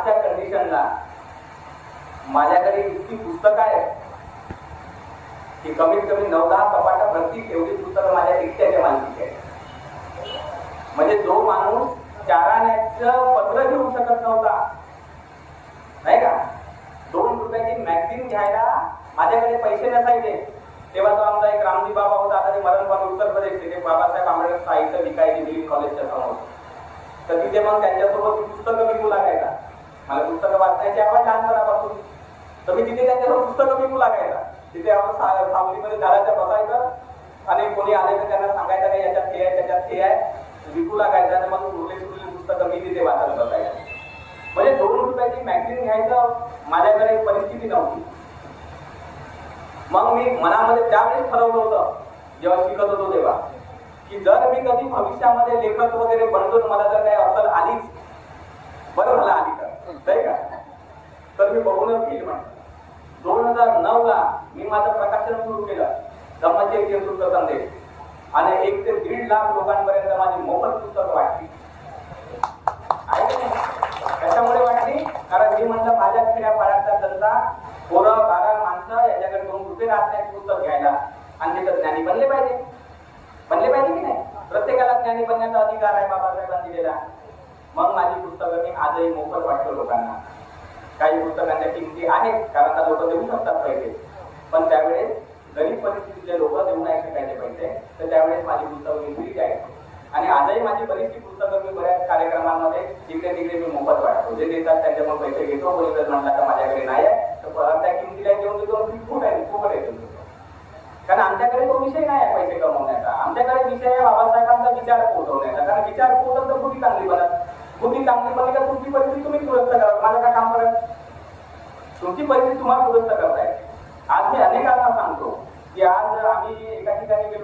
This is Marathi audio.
आजच्या कंडिशनला माझ्याकडे इतकी पुस्तकं आहेत की कमीत कमी 9-10 कपाटा भरती एवढी पुस्तकं माझ्या एकट्याच्या मालकीची आहेत. म्हणजे जो माणूस 4 आण्याचं पत्र घेऊ शकत नव्हता नाही का, 2 रुपयाची मॅगझिन घ्यायला माझ्याकडे पैसे नसायचे, तेव्हा तो आमचा एक रामजी बाबा होता, आता ते मरण पावले उत्तर प्रदेशचे, ते बाबासाहेब आंबेडकर साहित्य विकायचे दिल्ली कॉलेजच्या समोर. तर तिथे मग त्यांच्यासोबत पुस्तकं विकू लागायचा. मला पुस्तकं वाचण्याची आवड लहानपणापासून, तर मी तिथे त्यांच्यासोबत पुस्तकं विकू लागायचा. तिथे आपण सावलीमध्ये झाडाच्या बसायचं आणि कोणी आले तर त्यांना सांगायचं नाही याच्यात हे आहे त्याच्यात हे आहे, विकू लागायचं आणि मग उरलेली पुस्तकं मी तिथे वाचत बसायचं. म्हणजे 2 रुपयाची मॅगझिन घ्यायचं माझ्याकडे परिस्थिती नव्हती. मग मी मनामध्ये त्यावेळेस ठरवलं होतं जेव्हा शिकत होतो तेव्हा, की जर मी कधी भविष्यामध्ये लेखक वगैरे बनतो, मला जर काही अक्कल आलीच, बरं मला आली तर का, तर मी बघूनच घेईल म्हणतो. 2009ला मी माझं प्रकाशन सुरू केलं, धम्मचैत्य वृत्त संदेश, आणि 1 ते 1.5 लाख लोकांपर्यंत माझी मोफत पुस्तकं वाटली. त्याच्यामुळे वाटली कारण मी म्हटलं माझ्या खेड्यापाड्याचा जनता, पोरं बारा माणसं याच्याकडे 2 रुपये राहत नाही पुस्तक घ्यायला, आणि तिथं ज्ञानी बनले पाहिजे की नाही. प्रत्येकाला ज्ञानी बनण्याचा अधिकार आहे बाबासाहेबांनी दिलेला. मग माझी पुस्तकं मी आजही मोफत वाटतो लोकांना. काही पुस्तकांच्या किमती आहेत कारण आता लोक देऊ शकतात पैसे, पण त्यावेळेस गरीब परिस्थितीचे लोक देऊ नाही शकायचे पैसे, तर त्यावेळेस माझी पुस्तकं मी फ्री द्यायचो. आणि आजही माझी बरीचशी पुस्तकं मी बऱ्याच कार्यक्रमांमध्ये जिकडे तिकडे मी मोफत वाटतो. जे देतात त्यांच्यामुळे पैसे घेतो. कोणी जर म्हटलं तर माझ्याकडे नाही आहे तर त्या किमतीला घेऊन देतो, फुकट आहे. कारण आमच्याकडे तो विषय नाही आहे पैसे कमवण्याचा, आमच्याकडे विषय आहे बाबासाहेबांचा विचार पोहोचवण्याचा. कारण विचार पोहोचल तर बुद्धी चांगली बनत, बुद्धी चांगली बनली तर तुमची परिस्थिती तुम्ही दुरुस्त करा. माझं काय काम करत, तुमची परिस्थिती तुम्हाला दुरुस्त करताय. आज मी अनेकांना सांगतो की आज आम्ही एका ठिकाणी गेलो.